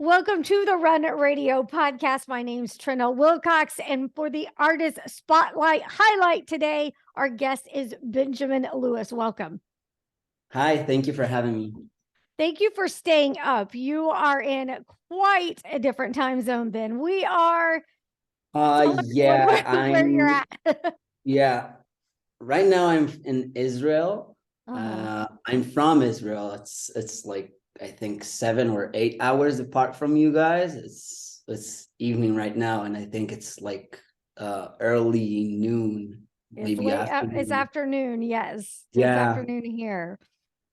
Welcome to the Run Radio podcast. My name's Trina Wilcox, and for the Artist Spotlight highlight today, our guest is Benjamin Lewis. Welcome. Hi, thank you for having me. Thank you for staying up. You are in quite a different time zone than we are. Yeah, where you're at. yeah. Right now I'm in Israel. Uh-huh. I'm from Israel. It's like I think 7 or 8 hours apart from you guys. It's evening right now, and I think it's like early noon, It's maybe it's afternoon. afternoon. Yes, it's Yeah. afternoon here.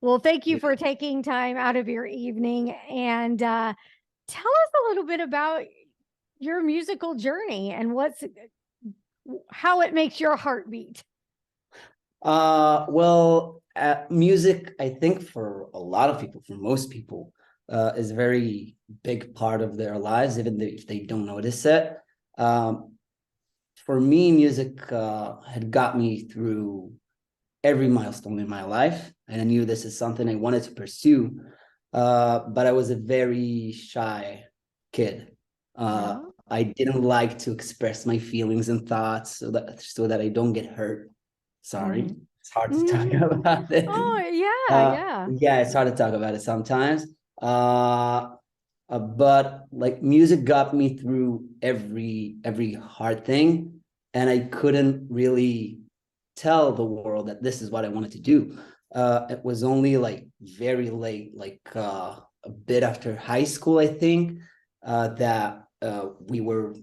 Well, thank you Yeah. for taking time out of your evening and tell us a little bit about your musical journey and how it makes your heart beat. Music, I think for a lot of people, for most people, is a very big part of their lives, even if they don't notice it. Um, for me, music had got me through every milestone in my life, and I knew this is something I wanted to pursue. But I was a very shy kid. Yeah. I didn't like to express my feelings and thoughts so that I don't get hurt. Sorry, Mhm. it's hard to talk about it. Oh, yeah. Yeah, it's hard to talk about it sometimes. But like music got me through every hard thing, and I couldn't really tell the world that this is what I wanted to do. It was only like very late, like a bit after high school, I think, that we were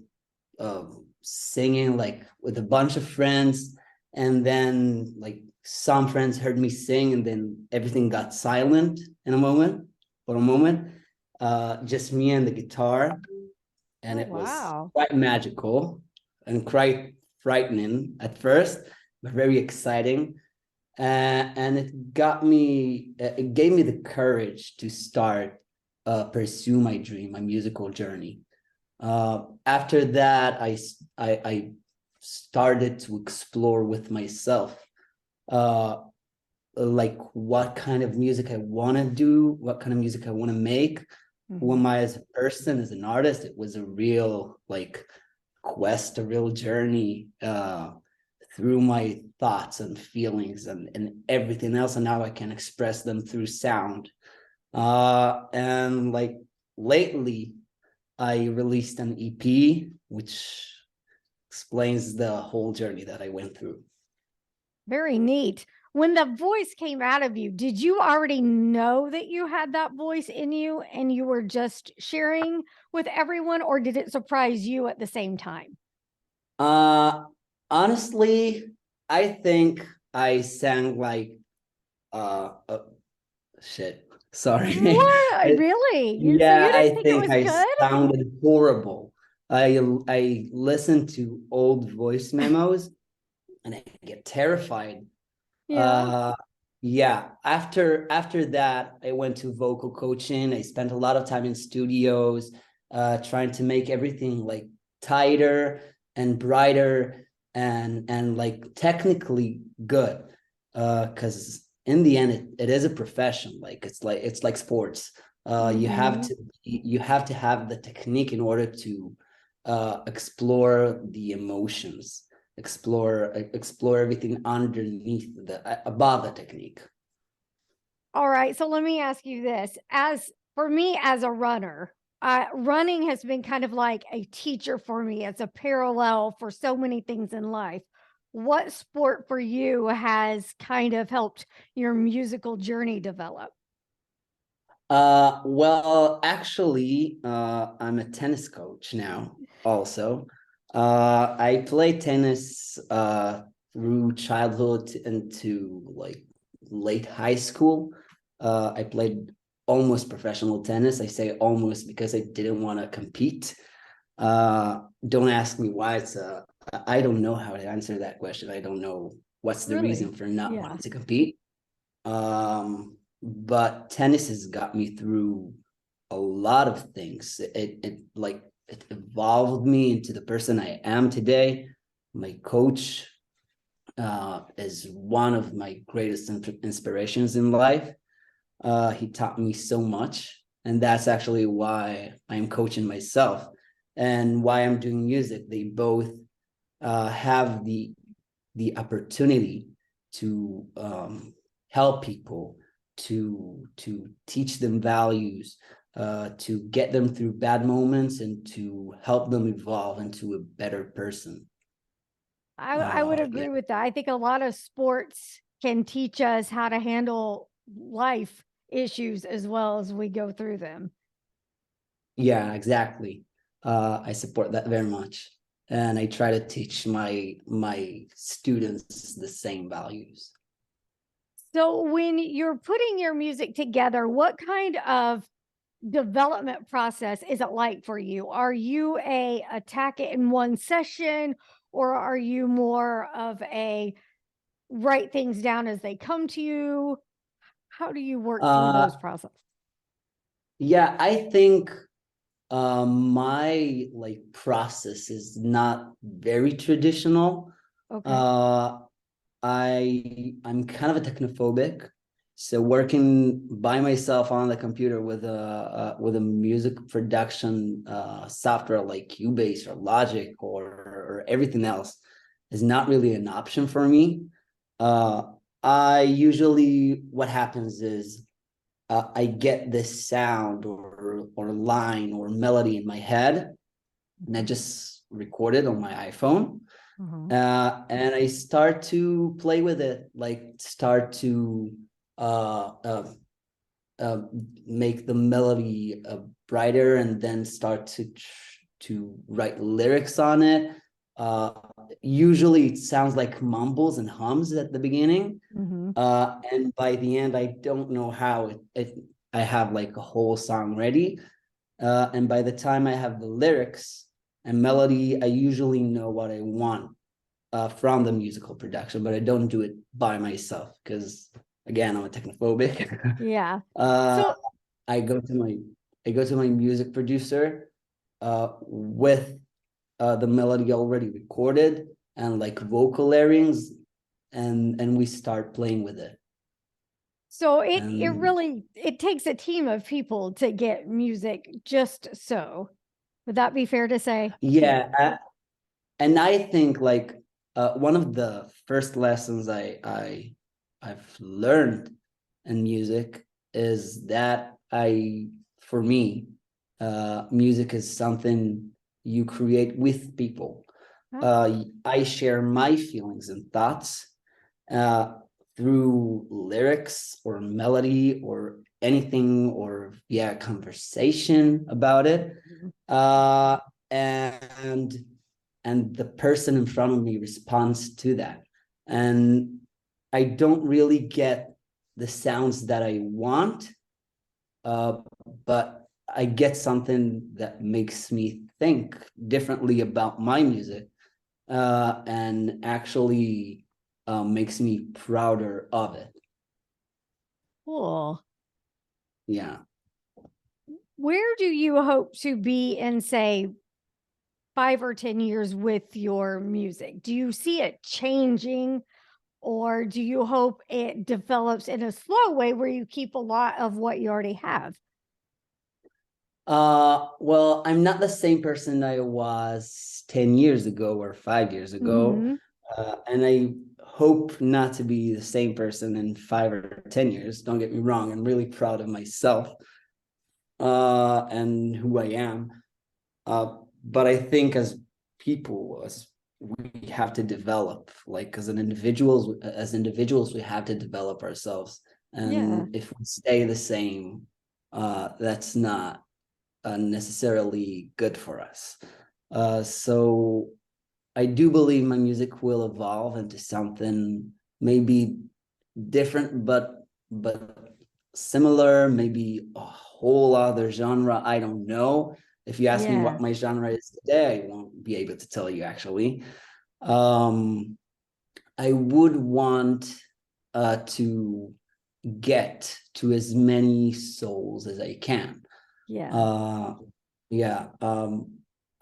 singing like with a bunch of friends, and then like some friends heard me sing, and then everything got silent for a moment, just me and the guitar, and Oh, it was wow. quite magical and quite frightening at first, but very exciting. And it gave me the courage to start pursue my dream, my musical journey. After that, I started to explore with myself, uh, like what kind of music I want to do, what kind of music I want to make. Who Mhm. am I as a person, as an artist? It was a real like quest, a real journey through my thoughts and feelings and everything else. And now I can express them through sound. And like lately, I released an EP, which explains the whole journey that I went through. Very neat. When the voice came out of you, did you already know that you had that voice in you and you were just sharing with everyone, or did it surprise you at the same time? Uh, Honestly, I think I sang like uh shit. Sorry. What? Really? So Yeah, you didn't I think it think was I good? sounded horrible. I listened to old voice memos, and I get terrified. Yeah. Uh, yeah. After that, I went to vocal coaching. I spent a lot of time in studios, trying to make everything like tighter and brighter and like technically good. Because in the end, it is a profession. Like it's like sports. Mm-hmm. You have to have the technique in order to explore the emotions, explore everything underneath above the technique. All right. So let me ask you this. As for me as a runner, running has been kind of like a teacher for me. It's a parallel for so many things in life. What sport for you has kind of helped your musical journey develop? Actually, I'm a tennis coach now also. I played tennis through childhood into like late high school. I played almost professional tennis. I say almost because I didn't want to compete. Don't ask me why. I don't know how to answer that question. I don't know what's the Really? reason for not Yeah. wanting to compete. But tennis has got me through a lot of things. It evolved me into the person I am today. My coach is one of my greatest inspirations in life. He taught me so much. And that's actually why I'm coaching myself and why I'm doing music. They both have the opportunity to help people, to teach them values, to get them through bad moments, and to help them evolve into a better person. I would Yeah, agree with that. I think a lot of sports can teach us how to handle life issues as well as we go through them. yeah, exactly. I support that very much, and I try to teach my students the same values. So when you're putting your music together, what kind of development process is it like for you? Are you a attack it in one session, or are you more of a write things down as they come to you? How do you work through those Uh, processes? yeah, I think my like process is not very traditional. Okay. uh I'm kind of a technophobic, so working by myself on the computer with a music production software like Cubase or Logic or everything else is not really an option for me. uh I usually, what happens is, I get this sound or line or melody in my head, and I just record it on my iPhone, Mhm. and I start to play with it, like start to uh, uh, uh, make the melody brighter, and then start to write lyrics on it. Uh, Usually, it sounds like mumbles and hums at the beginning, Mhm. and by the end, I don't know how I have like a whole song ready. And by the time I have the lyrics and melody, I usually know what I want from the musical production, but I don't do it by myself because, again, I'm a technophobic. Yeah. uh, So I go to my I go to my music producer with the melody already recorded and like vocal layerings, and we start playing with it. so it And really it takes a team of people to get music just so. Would that be fair to say? yeah, and I think like one of the first lessons I've learned in music is that for me, music is something you create with people. I share my feelings and thoughts uh, through lyrics or melody or anything, or yeah, conversation about it. Mhm. uh, and the person in front of me responds to that, and I don't really get the sounds that I want, uh, but I get something that makes me think differently about my music, and actually makes me prouder of it. Cool. Yeah. Where do you hope to be in, say, 5 or 10 years with your music? Do you see it changing, or do you hope it develops in a slow way where you keep a lot of what you already have? Well, I'm not the same person I was 10 years ago or 5 years ago. Hmm. And I hope not to be the same person in 5 or 10 years. Don't get me wrong. I'm really proud of myself, and who I am. But I think as people, as we have to develop, like as individuals, we have to develop ourselves. Yeah. And if we stay the same, that's not necessarily good for us. So I do believe my music will evolve into something maybe different, but similar, maybe a whole other genre. I don't know. If you ask me Yeah. what my genre is today, I won't be able to tell you actually. Um, I would want to get to as many souls as I can. Yeah. uh yeah.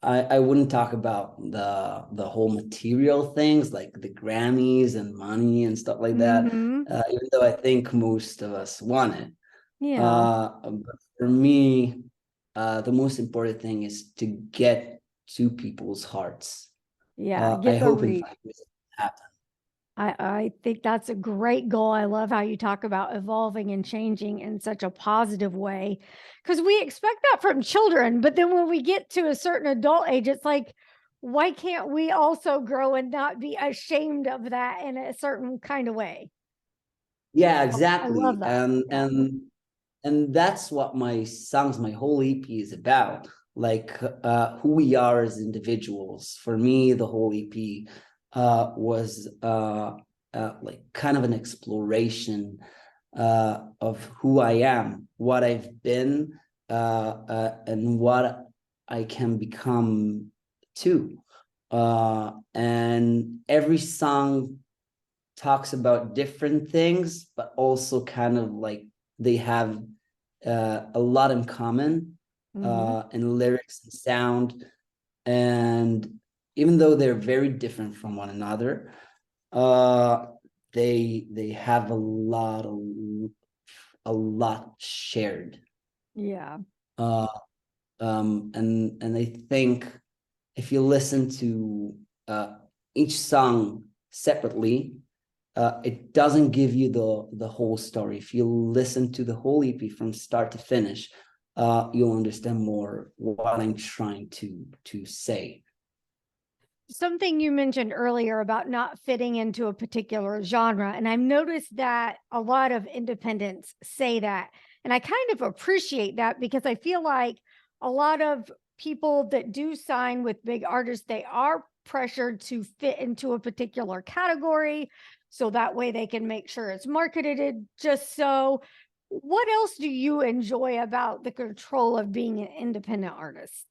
I wouldn't talk about the whole material things like the Grammys and money and stuff like that, Hmm. even though I think most of us want it. Yeah. But for me, the most important thing is to get to people's hearts. Yeah, I get the hope in reach. 5 years it will happen. I think that's a great goal. I love how you talk about evolving and changing in such a positive way because we expect that from children. But then when we get to a certain adult age, it's like, why can't we also grow and not be ashamed of that in a certain kind of way? Yeah, I love exactly. that. And Yeah. and that's what my songs, my whole EP is about. Like who we are as individuals. For me, the whole EP was like kind of an exploration of who I am, what I've been, and what I can become too. And every song talks about different things, but also kind of like they have a lot in common Hmm. in lyrics and sound. And even though they're very different from one another, uh, they have a lot shared. Yeah. Uh, and I think if you listen to each song separately, it doesn't give you the whole story. If you listen to the whole EP from start to finish, you'll understand more what I'm trying to say. Something you mentioned earlier about not fitting into a particular genre. And I've noticed that a lot of independents say that. And I kind of appreciate that because I feel like a lot of people that do sign with big artists, they are pressured to fit into a particular category. So that way they can make sure it's marketed just so. What else do you enjoy about the control of being an independent artist?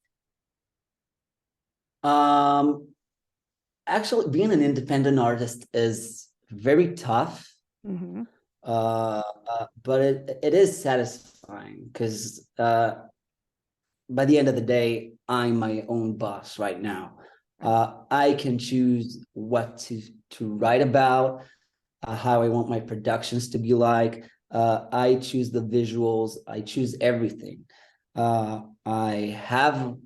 Um, Actually, being an independent artist is very tough, Hmm. but it is satisfying because by the end of the day, I'm my own boss right now. Right. I can choose what to write about, how I want my productions to be like. I choose the visuals. I choose everything. I have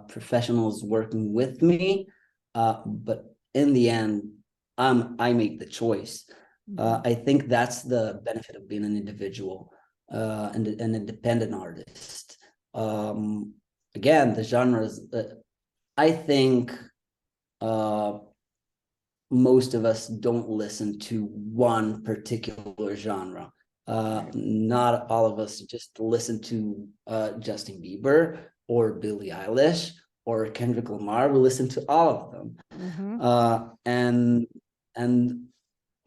professionals working with me, but in the end, I make the choice. Mhm. I think that's the benefit of being an individual and an independent artist. Um, Again, the genres. I think uh, most of us don't listen to one particular genre. Right. Not all of us just listen to Justin Bieber or Billie Eilish or Kendrick Lamar. We listen to all of them. Mhm. Uh, and and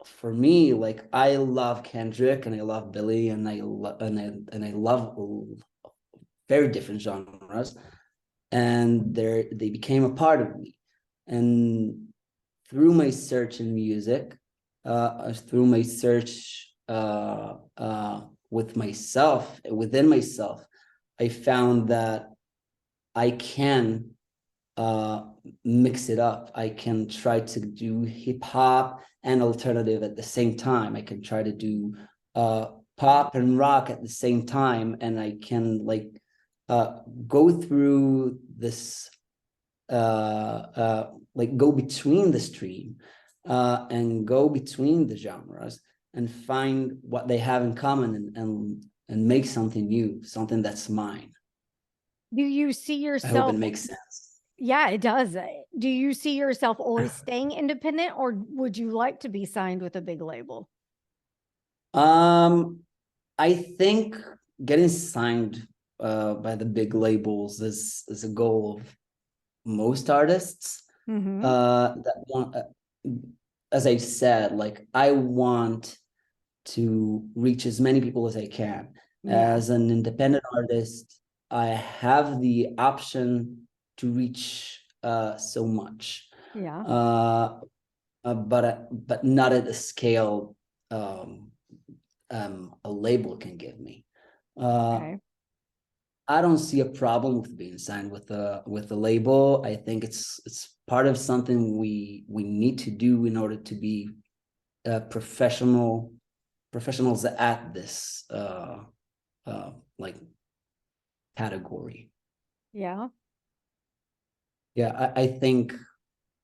for me, like I love Kendrick and I love Billie and I love very different genres, and they became a part of me. And through my search in music, through my search with myself, within myself, I found that I can uh, mix it up. I can try to do hip hop and alternative at the same time. I can try to do pop and rock at the same time, and I can uh, go through this like go between the stream and go between the genres and find what they have in common and make something new, something that's mine. Do you see I hope it yourself? makes sense. Yeah, it does. Do you see yourself always staying independent, or would you like to be signed with a big label? um I think getting signed by the big labels is a goal of most artists Hmm. that want as I said, like I want to reach as many people as I can. Yeah. As an independent artist, I have the option to reach so much, Yeah. uh, but not at the scale um, a label can give me. Uh, Okay. I don't see a problem with being signed with a label. I think it's part of something we need to do in order to be professionals at this like category. Yeah. Yeah, I think,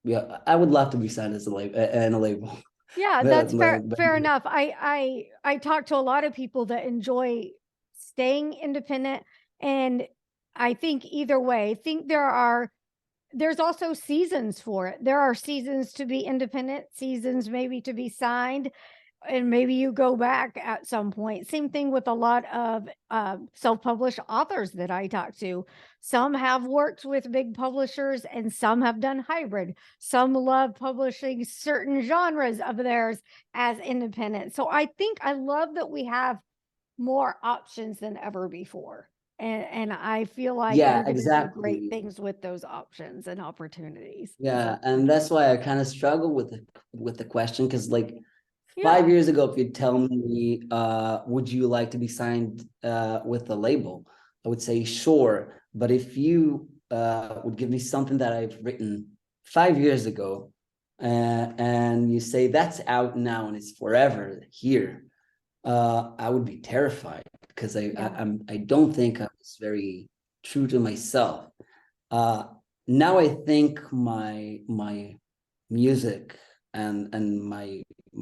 yeah, I would love to be signed as a label and a label. Yeah, But, that's fair, but fair enough. I talk to a lot of people that enjoy staying independent, and I think either way, I think there's also seasons for it. There are seasons to be independent, seasons maybe to be signed, and maybe you go back at some point. Same thing with a lot of self-published authors that I talk to. Some have worked with big publishers and some have done hybrid. Some love publishing certain genres of theirs as independent. So I think I love that we have more options than ever before. And I feel like yeah, we're going to do great exactly. things with those options and opportunities. Yeah, So, and that's why I kind of struggle with the question, because like yeah. 5 years ago, if you'd tell me, would you like to be signed with a label? I would say sure. But if you would give me something that I've written 5 years ago, and you say that's out now and it's forever here, I would be terrified, because Yeah. I don't think I was very true to myself. Uh, Now I think my music and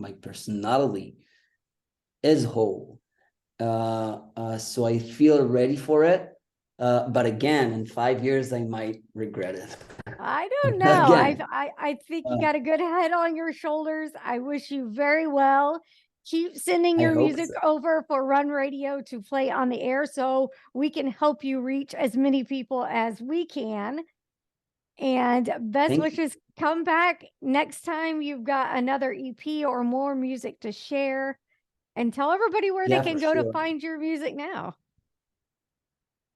my personality is whole. So I feel ready for it. But again, in 5 years, I might regret it. I don't know. Again, I think you uh, got a good head on your shoulders. I wish you very well. Keep sending I your hope music so. over for Run Radio to play on the air so we can help you reach as many people as we can. And best Thank you. wishes. Come back next time you've got another EP or more music to share, and tell everybody where they Yeah, for can go to sure. find your music now.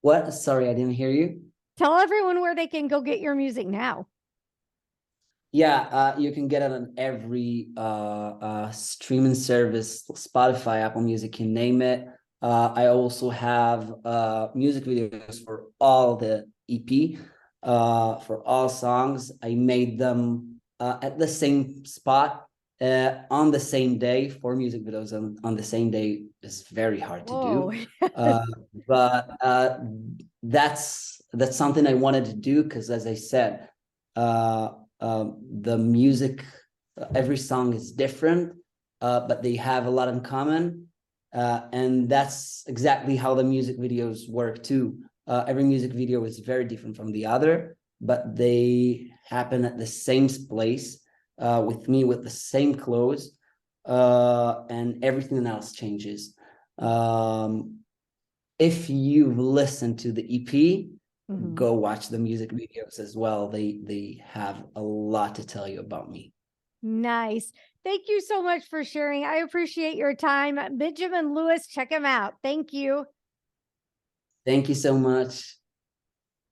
What? Sorry, I didn't hear you. Tell everyone where they can go get your music now. Yeah, you can get it on every streaming service, Spotify, Apple Music, you name it. I also have music videos for all the EP, for all songs. I made them at the same spot, on the same day. For music videos on the same day is very hard to Whoa. do. Uh, but that's something I wanted to do, because, as I said, the music, every song is different, but they have a lot in common. And that's exactly how the music videos work too. Every music video is very different from the other, but they happen at the same place, with me with the same clothes, and everything else changes. If you've listened to the EP, Mhm. go watch the music videos as well. They have a lot to tell you about me. Nice. Thank you so much for sharing. I appreciate your time. Benjamin Lewis, check him out. Thank you. Thank you so much.